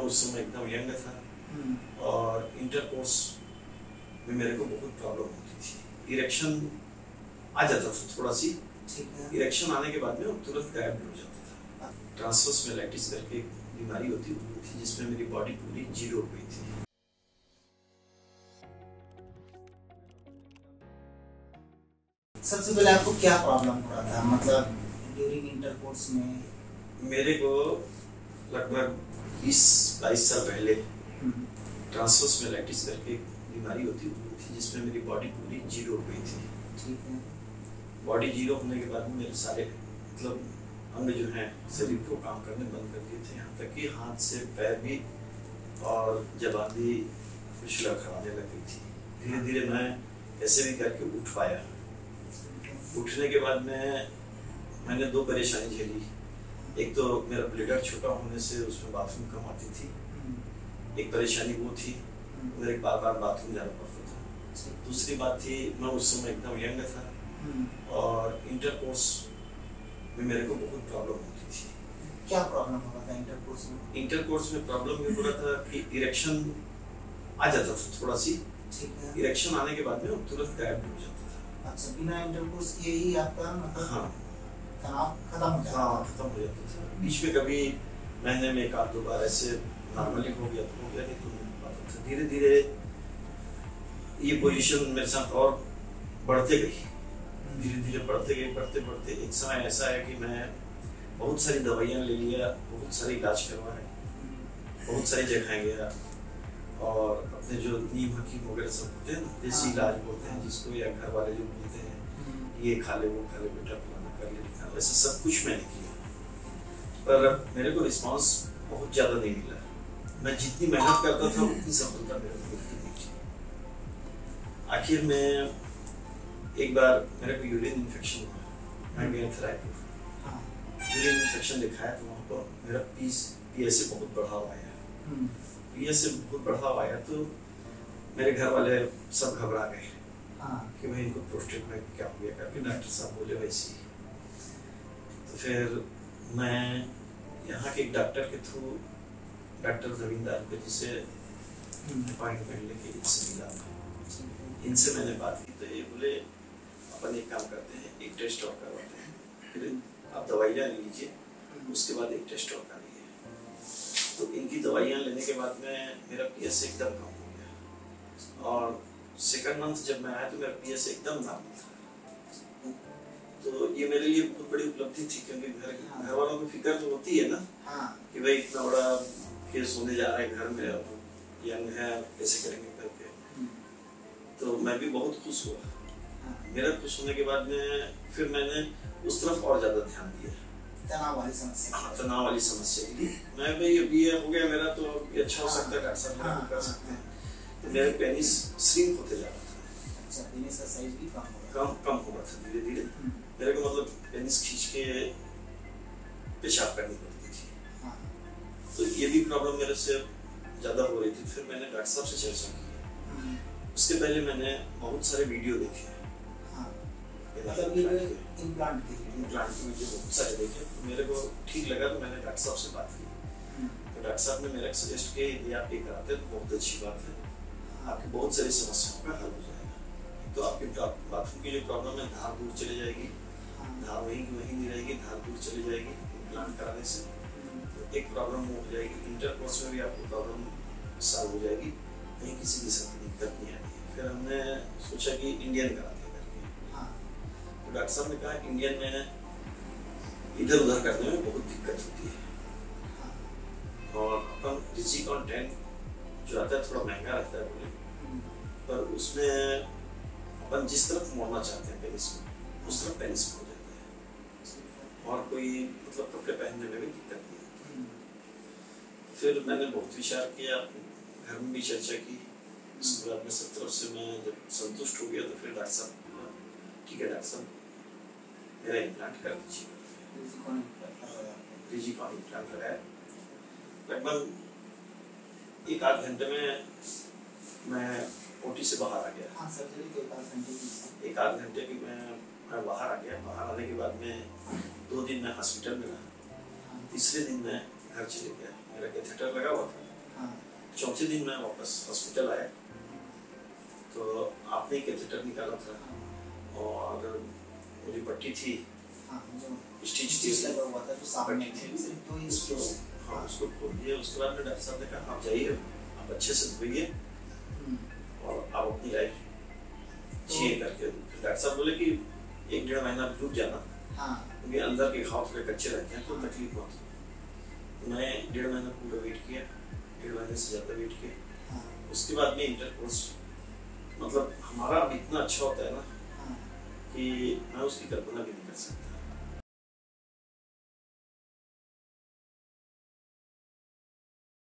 उस समय एकदम यंग था और इंटरकोर्स में मेरे को बहुत प्रॉब्लम होती थी। इरेक्शन आ जाता था थोड़ा सी, इरेक्शन आने के बाद में वो तुरंत गायब हो जाता था। ट्रांसवर्स मेलाइटिस करके एक बीमारी होती थी जिसमें मेरी बॉडी पूरी जीरो हो गई थी। सबसे पहले आपको क्या प्रॉब्लम हो रहा था, मतलब ड्यूरिंग इंटरकोर्स में? मेरे को लगभग 20-22 साल पहले ट्रांसवर्स मेलाइटिस करके एक बीमारी होती थी जिसमें मेरी बॉडी पूरी जीरो हो गई थी। ठीक है। बॉडी जीरो होने के बाद में मेरे सारे मतलब अंग जो हैं शरीर को काम करने बंद कर दिए थे, यहाँ तक कि हाथ से पैर भी और जबान भी कुछ लड़खड़ाने लग गई थी। धीरे धीरे मैं कैसे भी करके उठ पाया। उठने के बाद में मैंने दो परेशानी झेली। एक तो मेरा ब्लैडर छोटा होने से उसमें बाथरूम कम आती थी, एक परेशानी वो थी मेरे बार बार बाथरूम जाना पड़ता था। दूसरी बात थी मैं उस समय एकदम यंग था और इंटरकोर्स में मेरे को बहुत प्रॉब्लम होती थी। क्या प्रॉब्लम हो रहा था इंटरकोर्स में? इंटरकोर्स में प्रॉब्लम ये हो रहा था कि इरेक्शन आ जाता था थोड़ा सी, इरेक्शन आने के बाद में वो तुरंत गायब हो जाता था। अच्छा, बिना इंटरकोर्स किए ही आपका मतलब हाँ तनाव खत्म हो जाता था? हाँ, खत्म हो जाता था। बीच में कभी महीने में 1-2 बार ऐसे नॉर्मली हो गया तो हो गया, नहीं तो नहीं पाता था। धीरे धीरे ये पोजीशन मेरे साथ और बढ़ते गई, धीरे धीरे बढ़ते गई। बढ़ते बढ़ते एक समय ऐसा है कि मैं बहुत सारी दवाइयाँ ले लिया, बहुत सारी इलाज करवाए, बहुत सारी जगह गया और अपने जो नीम हकीम वगैरह सब होते हैं ना, देसी इलाज बोलते हैं जिसको, या घर वाले जो बोलते हैं ये खा ले वो खा ले बेटा फलाना कर ले, वैसे सब कुछ मैंने किया, पर मेरे को रिस्पांस बहुत ज़्यादा नहीं मिला। मैं जितनी मेहनत करता था उतनी सफलता मेरे को मिलती नहीं थी। आखिर में एक बार मेरे को यूरिन इन्फेक्शन हुआ, मैं गया था रायपुर, यूरिन इन्फेक्शन दिखाया तो वहाँ पर मेरा पीएस से बहुत बढ़ाव आया। पीएस से बहुत बढ़ाव आया तो मेरे घर वाले सब घबरा गए कि भाई इनको प्रोस्टेट में क्या हो गया करके डॉक्टर साहब बोले वैसे ही। तो फिर मैं यहाँ के एक डॉक्टर के थ्रू, डॉक्टर रविंदर के जिसे अपॉइंटमेंट लेके इनसे मिला, इनसे मैंने बात की तो ये बोले अपन एक काम करते हैं, एक टेस्ट और करवाते हैं, फिर आप दवाइयाँ ले लीजिए, उसके बाद एक टेस्ट और करिए। तो इनकी दवाइयाँ लेने के बाद में मेरा पीएस एकदम कम हो गया और सेकंड मंथ जब मैं आया तो मेरा पीएस एकदम नॉर्मल था। तो ये मेरे लिए बहुत बड़ी उपलब्धि थी, क्योंकि घर वालों की फिक्र तो होती है ना कि भाई इतना बड़ा केस होने जा रहा है घर में, यंग है कैसे करेंगे करके। तो मैं भी बहुत खुश हुआ। मेरा खुश होने के बाद में फिर मैंने उस तरफ और ज्यादा ध्यान दिया, तनाव वाली समस्या। हाँ, तनाव वाली समस्या के लिए मैं भाई अभी ये हो गया मेरा तो ये अच्छा हो सकता है, डॉक्टर साहब मेरा कर सकते हैं। तो मेरे पेनिस श्रिंक होते जा रहा था। अच्छा, पेनिस का साइज भी कम हो रहा था धीरे धीरे। मेरे को मतलब पेनिस खींच के पेशाब करनी पड़ती थी। तो ये भी प्रॉब्लम मेरे से ज्यादा हो रही थी। फिर मैंने डॉक्टर साहब से चर्चा की। उसके पहले मैंने बहुत सारे वीडियो देखे, मतलब ये इम्प्लांट के वीडियो बहुत सारे देखे। तो मेरे को ठीक लगा तो मैंने डॉक्टर साहब से बात की। तो डॉक्टर साहब ने मेरे को सजेस्ट किया यदि आप ये कराते हैं तो बहुत अच्छी बात है, आपकी बहुत सारी समस्याओं का हल हो जाएगा। तो आपके बाथरूम की जो प्रॉब्लम है धार दूर चली जाएगी, धार वहीं की वहीं नहीं रहेगी, धार दूर चली जाएगी इम्प्लांट कराने से। तो एक प्रॉब्लम हो जाएगी, इंटरकोर्स में भी आपको प्रॉब्लम सॉल्व हो जाएगी, कहीं किसी किस्म की दिक्कत नहीं आएगी। फिर हमने सोचा कि इंडियन कराते हैं करके। तो डॉक्टर साहब ने कहा इंडियन में इधर उधर करने में बहुत दिक्कत होती है और अपन रिजिकॉन 10 जो आता है थोड़ा महंगा रहता है बोले, पर उसमें अपन जिस तरफ मोड़ना चाहते हैं पेनिस में उस तरफ पेनिस मोड़ जाता है और कोई मतलब कपड़े पहनने में भी दिक्कत नहीं होती। फिर मैंने बहुत विचार किया, घर में भी चर्चा की। उसके बाद में सब तरफ से मैं जब संतुष्ट हो गया तो फिर डॉक्टर साहब ने बोला ठीक है डॉक्टर साहब मेरा इम्प्लांट कर दीजिए। रिजिकॉन इम्प्लांट लगाया। लगभग 1-8 घंटे में मैं ओटी से बाहर आ गया। सर्जरी के 1-8 घंटे की मैं बाहर आ गया। बाहर आने के बाद में 2 दिन मैं हॉस्पिटल में रहा। तीसरे दिन मैं घर चले गया। मेरा कैथेटर लगा हुआ था, चौथे दिन मैं वापस हॉस्पिटल आया तो आपने कैथेटर निकाला था और मेरी पट्टी थी, हाँ, जो स्टिच थी, लगा हुआ था जो सामने पट्टी थी, तो ये उसको हाँ उसको खोल दिया। उसके बाद में डॉक्टर साहब ने कहा आप जाइए, आप अच्छे से धोइए और आप अपनी लाइफ जिए करके। डॉक्टर साहब बोले कि 1-1.5 महीना रुक जाना, हाँ, क्योंकि अंदर के घाव थोड़े कच्चे रहते हैं तो तकलीफ बहुत है। मैं 1.5 महीना पूरा वेट किया, 1.5 महीने से ज़्यादा वेट किया। हाँ, उसके बाद में इंटरकोर्स मतलब हमारा अब इतना अच्छा होता है ना हाँ, कि मैं उसकी कल्पना भी नहीं कर सकता।